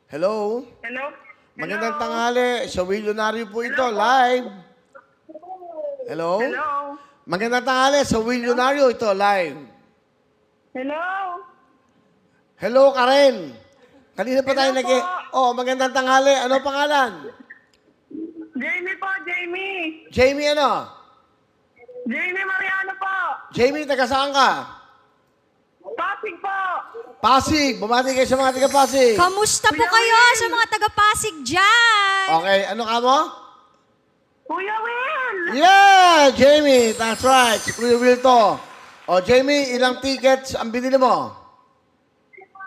Hello? Hello? Magandang tanghali. Sa Willionario po ito, live. Hello? Hello? Magandang tanghali. Sa Willionario ito, live. Hello? Hello, Karen. Kanina pa tayo Hello nag... po. Oh, magandang tanghali. Ano pangalan? Jamie po, Jamie. Jamie ano? Jamie Mariano po. Jamie, taga saan ka? Pasig po. Pasig. Bumati kayo sa mga taga Pasig. Kamusta po Kuya kayo Will! sa mga taga-Pasig dyan? Okay, ano ka mo? Kuya Will. Yeah, Jamie. That's right. Si Kuya Will to. O, Jamie, ilang tickets ang binili mo?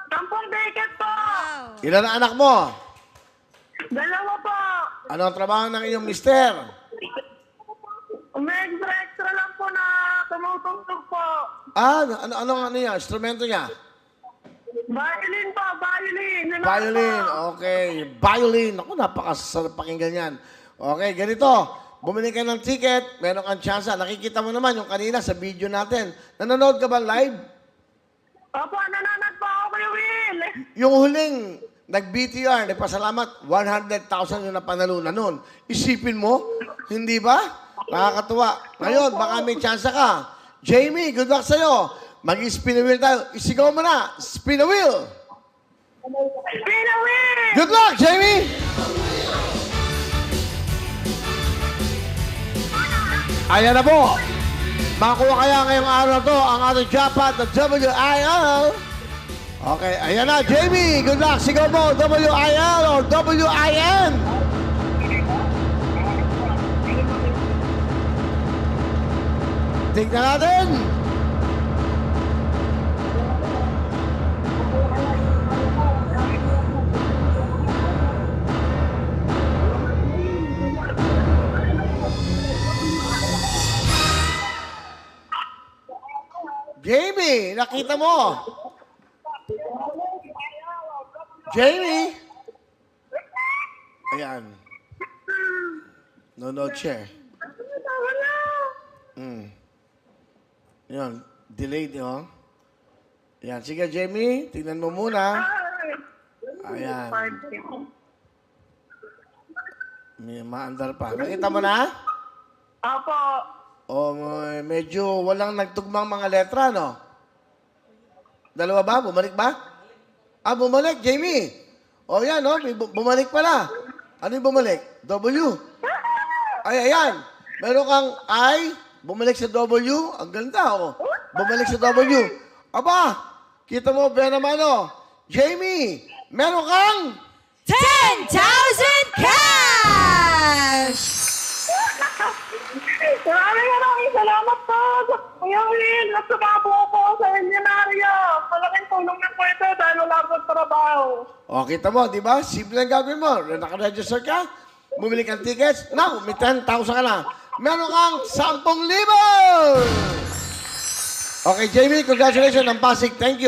10 ticket po. Wow. Ilan ang anak mo? 2 po. Ano ang trabaho ng iyong mister? May extra lang po na tumutugtog po. Ano yan? Instrumento niya? Violin po, violin. Yun lang Violin. po. Okay. Violin. Ako, napakasarap pakinggan yan. Okay, ganito. Bumili ka ng ticket, meron kang tsansa. Nakikita mo naman yung kanina sa video natin. Nanonood ka ba live? Opo, nanonood po ako, Kuya Will. Yung huling nag-BTR, nagpasalamat, 100,000 yung napanalunan nun. Isipin mo, hindi ba? Nakakatuwa. Ngayon, baka may tsansa ka. Jamie, good luck sa'yo. Mag-spin a wheel tayo. Isigaw mo na. Spin a wheel. Spin a wheel. Good luck, Jamie! Ayan na po. Makuha kaya ngayong araw na to ang ating jackpot na WIL. Okay, ayan na, Jamie. Good luck. Sigaw mo, WIL or WIN. Tignan natin. Jamie, nakita mo. Jamie. Ayan. No chair. Wala. Yan, delayed, no? Yan, sige, Jamie, tignan mo muna. Ayan. May maandar pa. Nakita mo na? Opo. O, medyo walang nagtugmang mga letra, no? Dalawa ba? Bumalik ba? Bumalik, Jamie. O, yan, no? May bumalik pala. Ano yung bumalik? W. Ay, ayan. Meron kang I, bumalik sa W. Ang ganda, oh. Bumalik sa W. Aba, kita mo, ba naman, oh. Jamie, meron kang 10,000 cash! Maraming salamat po sa Kuya Will at sa mga buo po sa Millionario. Malaking tulong na po ito dahil wala po trabaho. O, kita mo, di ba? Simple ang gagawin mo. Nakaregister ka, bumili kang tickets, now, may 10,000 ka na. Meron kang 10,000! Okay, Jamie, congratulations. Ang Pasig, thank you.